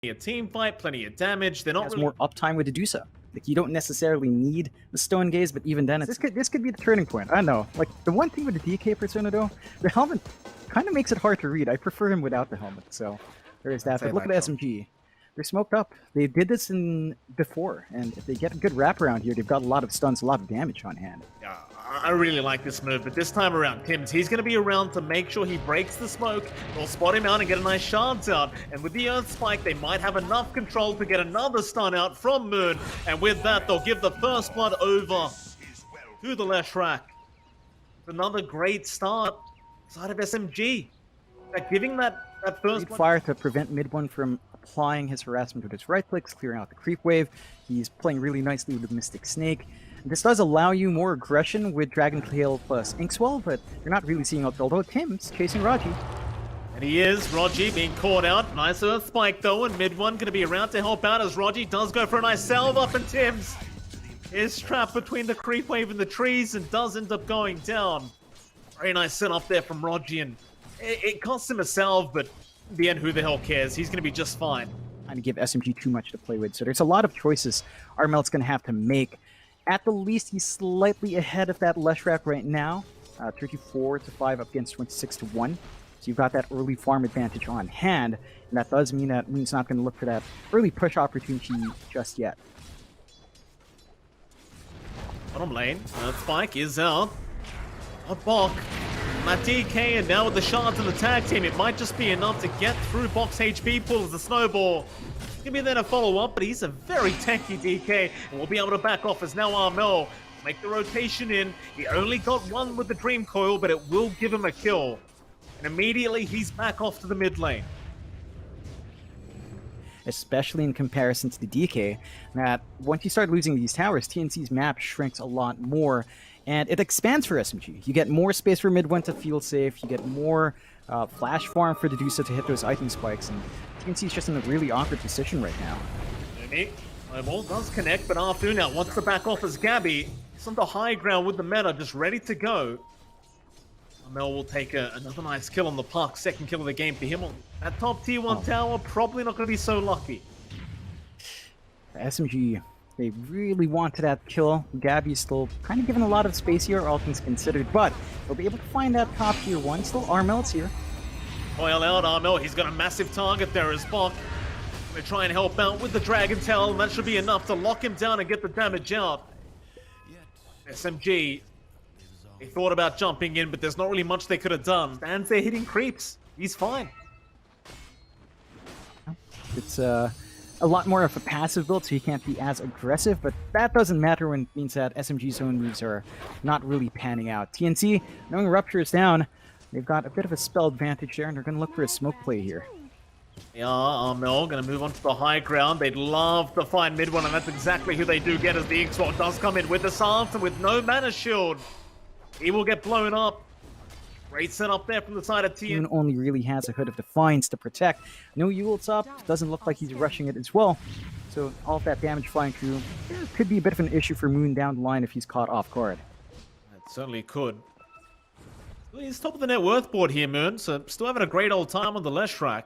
a team fight, plenty of damage. They're not Has really... more uptime with Dedusa. Like, you don't necessarily need the Stone Gaze, but even then, this could be the turning point. I don't know. Like, the one thing with the DK persona, though, the helmet kind of makes it hard to read. I prefer him without the helmet, so there is that. But look at the SMG. They're smoked up. They did this before, and if they get a good wraparound here, they've got a lot of stuns, a lot of damage on hand. Yeah, I really like this move, but this time around, Tim's, he's going to be around to make sure he breaks the smoke. They'll spot him out and get a nice shards out. And with the Earth Spike, they might have enough control to get another stun out from Moon. And with that, they'll give the first blood over to the Leshrac. Another great start side of SMG. Like, giving that first fire to prevent MidOne from applying his harassment with his right clicks, clearing out the creep wave. He's playing really nicely with the Mystic Snake. This does allow you more aggression with Dragon Tail plus Inkswell, but you're not really seeing it, although Tim's chasing Raji. And he is, Raji being caught out. Nice Earth Spike though, and MidOne going to be around to help out as Raji does go for a nice salve up, and Tim's is trapped between the creep wave and the trees and does end up going down. Very nice set up there from Raji, and it costs him a salve, but in the end, who the hell cares? He's going to be just fine. Trying to give SMG too much to play with, so there's a lot of choices Armel's going to have to make. At the least, he's slightly ahead of that Leshrac right now, 34-5 up against 26-1. So you've got that early farm advantage on hand, and that does mean that Moon's not going to look for that early push opportunity just yet. Bottom lane, Spike is out. A Bok. That DK, and now with the shards and the tag team, it might just be enough to get through Bok's HP pool as the snowball. Give me then a follow-up, but he's a very tanky DK, and we'll be able to back off as now Armel make the rotation in. He only got one with the Dream Coil, but it will give him a kill. And immediately he's back off to the mid lane. Especially in comparison to the DK, that once you start losing these towers, TNC's map shrinks a lot more, and it expands for SMG. You get more space for MidOne to feel safe, you get more flash farm for Dedusa to hit those item spikes, and TNC's just in a really awkward position right now. Ball does connect, but Arthur now wants to back off as Gabby. He's on the high ground with the meta, just ready to go. Mel will take another nice kill on the puck, second kill of the game for him on that top tier 1 tower. Probably not going to be so lucky. SMG, they really wanted that kill. Gabby's still kind of given a lot of space here, all things considered, but they'll be able to find that top tier 1. Still, Armel's here. Coil out Armel, he's got a massive target there as Bok. Gonna try and help out with the Dragon Tail, and that should be enough to lock him down and get the damage out. SMG, they thought about jumping in, but there's not really much they could have done. And they're hitting creeps. He's fine. It's a lot more of a passive build, so he can't be as aggressive, but that doesn't matter when it means that SMG's own moves are not really panning out. TNC, knowing Rupture is down, they've got a bit of a spell advantage there, and they're going to look for a smoke play here. Yeah, Armel going to move on to the high ground. They'd love to find MidOne, and that's exactly who they do get as the Inkswell does come in with the Salve and with no mana shield. He will get blown up. Great setup there from the side of TN. Moon only really has a Hood of Defiance to protect. No Yulet's up. Doesn't look like he's rushing it as well. So all of that damage flying through could be a bit of an issue for Moon down the line if he's caught off guard. It certainly could. He's top of the net worth board here, Moon, so still having a great old time on the Leshrac.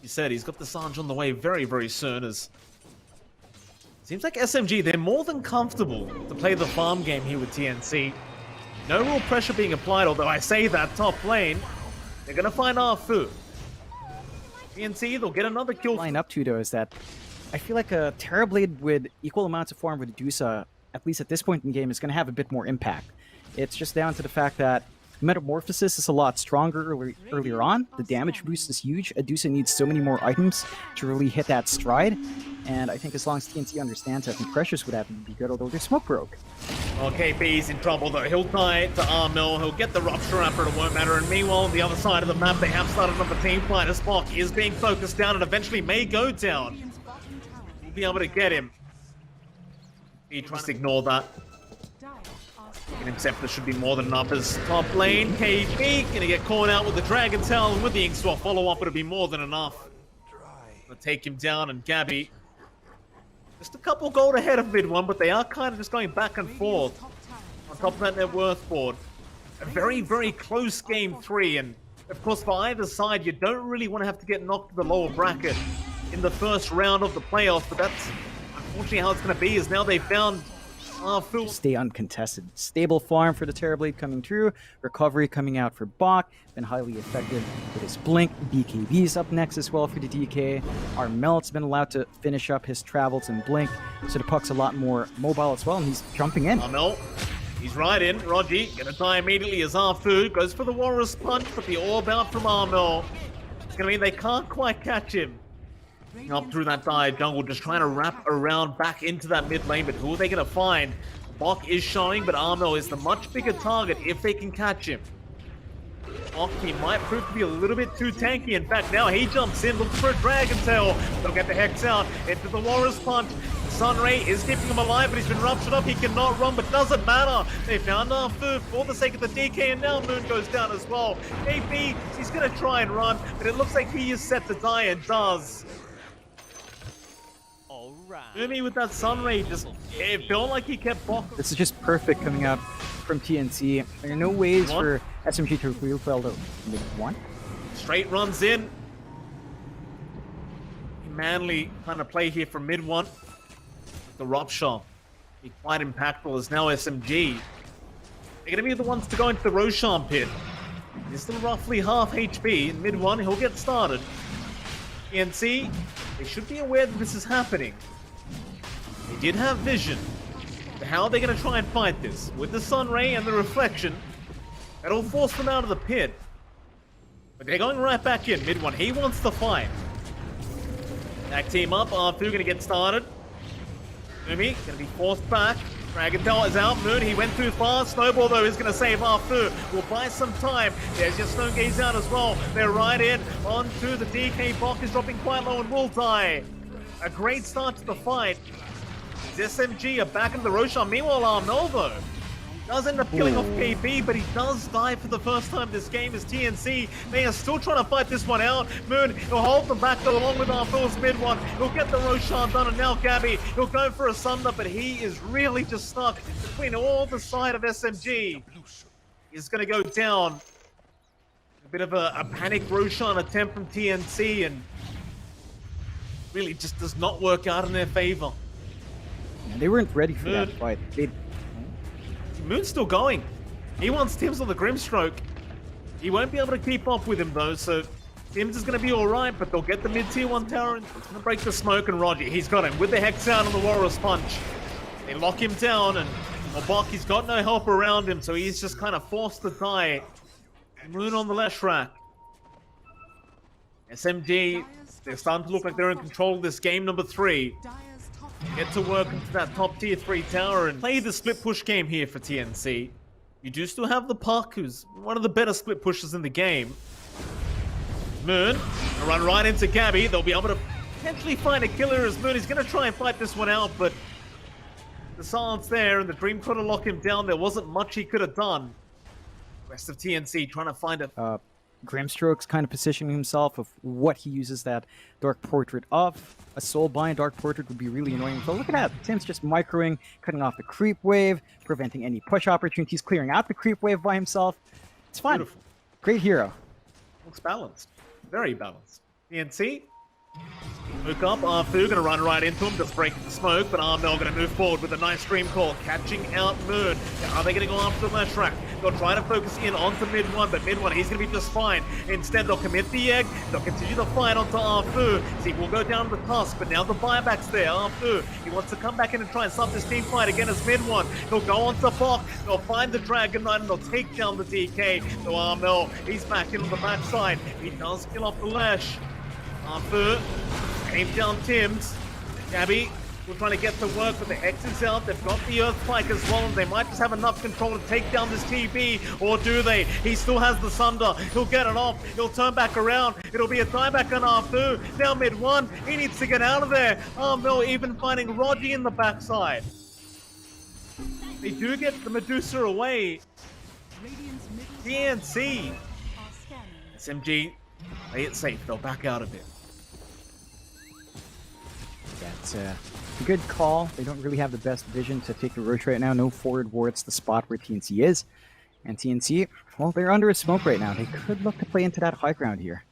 He said he's got the Sanj on the way very, very soon. As seems like SMG, they're more than comfortable to play the farm game here with TNC. No real pressure being applied, although I say that top lane, they're going to find Arfu. TNC, they'll get another kill. Line up to, though, is that I feel like a Terrorblade with equal amounts of farm with Dedusa, at least at this point in the game, is going to have a bit more impact. It's just down to the fact that Metamorphosis is a lot stronger earlier on. The damage boost is huge. Dedusa needs so many more items to really hit that stride. And I think as long as TNC understands that, the pressures would have to be good, although their smoke broke. Okay, KP's in trouble though. He'll tie it to Armel. He'll get the Rupture Rapper, it won't matter. And meanwhile, on the other side of the map, they have started on the team fight. As Bok is being focused down and eventually may go down. We'll be able to get him. He tries to ignore that. Except there should be more than enough as top lane. KB gonna get caught out with the Dragon Tail, and with the Inkswell follow-up, it'll be more than enough. Gonna take him down, and Gabby just a couple gold ahead of MidOne, but they are kind of just going back and forth on top of that net worth board. A very, very close game 3, and Of course, for either side, you don't really want to have to get knocked to the lower bracket in the first round of the playoffs, but that's unfortunately how it's going to be, is now they found Full. Stay uncontested. Stable farm for the Terrorblade coming through. Recovery coming out for Bach. Been highly effective with his Blink. BKB's up next as well for the DK. Armel's been allowed to finish up his travels and Blink, so the puck's a lot more mobile as well, and he's jumping in. Armel, he's right in. Rogi gonna die immediately as Arfu goes for the Walrus Punch, but the orb out from Armel. It's gonna mean they can't quite catch him. Up through that dire jungle, just trying to wrap around back into that mid lane, but who are they going to find? Bok is showing, but Armel is the much bigger target if they can catch him. Bok, he might prove to be a little bit too tanky. In fact, now he jumps in, looks for a Dragon Tail. They'll get the Hex out into the Walrus Punch. Sunray is keeping him alive, but he's been ruptured up. He cannot run, but doesn't matter. They found Arfu for the sake of the DK, and now Moon goes down as well. AB, he's going to try and run, but it looks like he is set to die and does. Umi with that Sunray, just it felt like he kept Bok. This is just perfect coming out from TNC. There are no ways for SMG to wheel fail to mid-1. Straight runs in. Manly trying to play here from mid-1. The Rupture be quite impactful as now SMG. They're going to be the ones to go into the Roshan pit. He's still roughly half HP. In mid-1, he'll get started. TNC, they should be aware that this is happening. They did have vision. But how are they going to try and fight this? With the Sunray and the Reflection, that'll force them out of the pit. But they're going right back in. Mid-1, he wants to fight. Back team up. Arthur going to get started. Umi going to be forced back. Dragon Tail is out. Moon, he went too far. Snowball, though, is going to save Arthur. Will buy some time. There's just Stone Gaze out as well. They're right in. Onto the DK. Bok is dropping quite low and will die. A great start to the fight. SMG are back in the Roshan. Meanwhile, Armel, though, does end up killing off KB, but he does die for the first time this game as TNC. They are still trying to fight this one out. Moon, he'll hold them back along with Arthur's mid-1. He'll get the Roshan done, and now Gabby, he'll go for a Sunder, but he is really just stuck between all the side of SMG. He's going to go down. A bit of a panic Roshan attempt from TNC, and really just does not work out in their favor. They weren't ready for that fight. Moon's still going. He wants Tim's on the Grimstroke. He won't be able to keep up with him though, so Tim's is going to be alright, but they'll get the mid-tier 1 tower and it's going to break the smoke, and Roger, he's got him with the Hex out on the Walrus Punch. They lock him down, and Bok, he's got no help around him, so he's just kind of forced to die. Moon on the left rack. SMG, they're starting to look like they're in control of this game number 3. Get to work into that top tier 3 tower and play the split push game here for TNC. You do still have the Puck, who's one of the better split pushers in the game. Moon, run right into Gabby. They'll be able to potentially find a killer as Moon is going to try and fight this one out, but the silence there and the Dream could have locked him down. There wasn't much he could have done. The rest of TNC trying to find a... Grimstroke's kind of positioning himself of what he uses that Dark Portrait of. A Soulbind Dark Portrait would be really annoying. So look at that. Tim's just microing, cutting off the creep wave, preventing any push opportunities, clearing out the creep wave by himself. It's fun. Beautiful. Great hero. Looks balanced. Very balanced. TNC. Hook up, Arfu gonna run right into him, just breaking the smoke, but Armel gonna move forward with a nice stream call, catching out Moon. Now, are they gonna go after the left track? They'll try to focus in onto mid-1, but mid-1, he's gonna be just fine. Instead, they'll commit the egg, they'll continue the fight onto Arfu. See, we'll go down to the tusk, but now the buyback's there. Arfu, he wants to come back in and try and stop this team fight again as mid-1. He'll go onto Bok, they'll find the Dragon Knight, and they'll take down the DK. So Armel, he's back in on the backside. He does kill off the Lash. Arfu, aim down Tim's. Gabby, we're trying to get to work, but the Hex is out. They've got the Earth Spike as well, and they might just have enough control to take down this TB, or do they? He still has the Sunder. He'll get it off. He'll turn back around. It'll be a dieback on Arfu. Now mid-1. He needs to get out of there. Armel even finding Roddy in the backside. They do get the Medusa away. TNC. SMG, play it safe. They'll back out of it. That's a good call. They don't really have the best vision to take the Roach right now. No forward wards, the spot where TNC is. And TNC, well, they're under a smoke right now. They could look to play into that high ground here.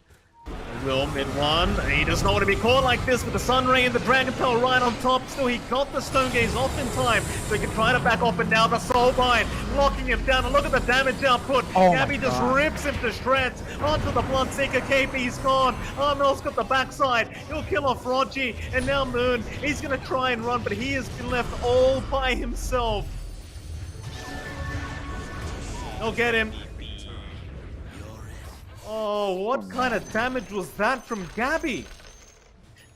Will MidOne. He does not want to be caught like this with the Sun Ray and the Dragon Pearl right on top. Still, he got the Stone Gaze off in time, so he can try to back off. And now the Soulbind locking him down. And look at the damage output. Oh Gabby just rips him to shreds. Onto the Bloodseeker KP. He's gone. Armel's got the backside. He'll kill off Rogi. And now Moon. He's going to try and run, but he has been left all by himself. They'll get him. Oh, what kind of damage was that from Gabby?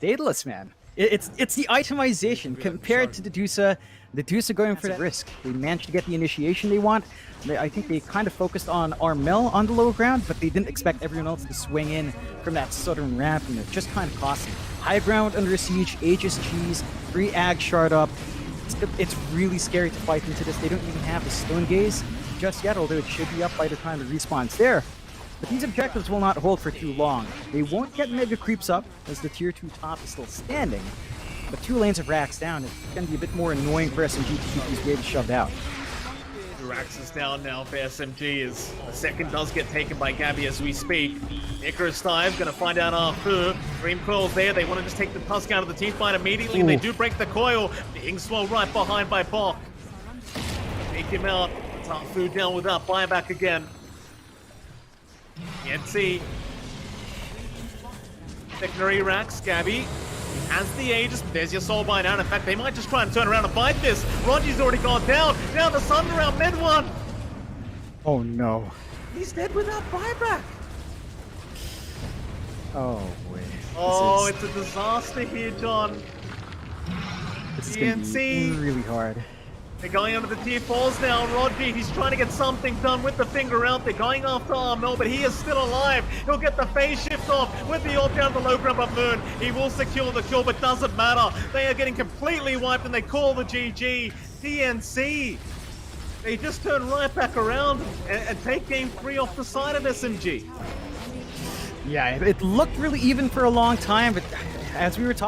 Daedalus, man. It's the itemization compared to the Dusa. The Dusa going for that risk. They managed to get the initiation they want. I think they kind of focused on Armel on the low ground, but they didn't expect everyone else to swing in from that southern ramp, and it just kind of cost them. High ground under siege, Aegis cheese, 3 ag shard up. It's really scary to fight into this. They don't even have the Stone Gaze just yet, although it should be up by the time the respawn's there. But these objectives will not hold for too long. They won't get mega creeps up, as the tier 2 top is still standing. But 2 lanes of racks down, it's going to be a bit more annoying for SMG to keep these waves shoved out. Rax is down now for SMG as the second does get taken by Gabby as we speak. Icarus Dive gonna find out Arfu. Dream Coil's there. They want to just take the Tusk out of the team fight immediately, and they do break the coil. Being swelled right behind by Bok. Take him out. Arfu down with that buyback again. TNC. Secondary Rax, Gabby. Has the Aegis, but there's your Soulbind out. In fact, they might just try and turn around and fight this. Rogi's already gone down. Now the Sun around MidOne. Oh no. He's dead without buyback. Oh wait. Oh, it's a disaster here, John. This is going to be really hard. They're going under the tier 4s now. Rogi, he's trying to get something done with the finger out. They're going after Armel, but he is still alive. He'll get the phase shift off with the orb down the low ground of Moon. He will secure the kill, but doesn't matter. They are getting completely wiped, and they call the GG. TNC. They just turn right back around and take game 3 off the side of SMG. Yeah, it looked really even for a long time, but as we were talking,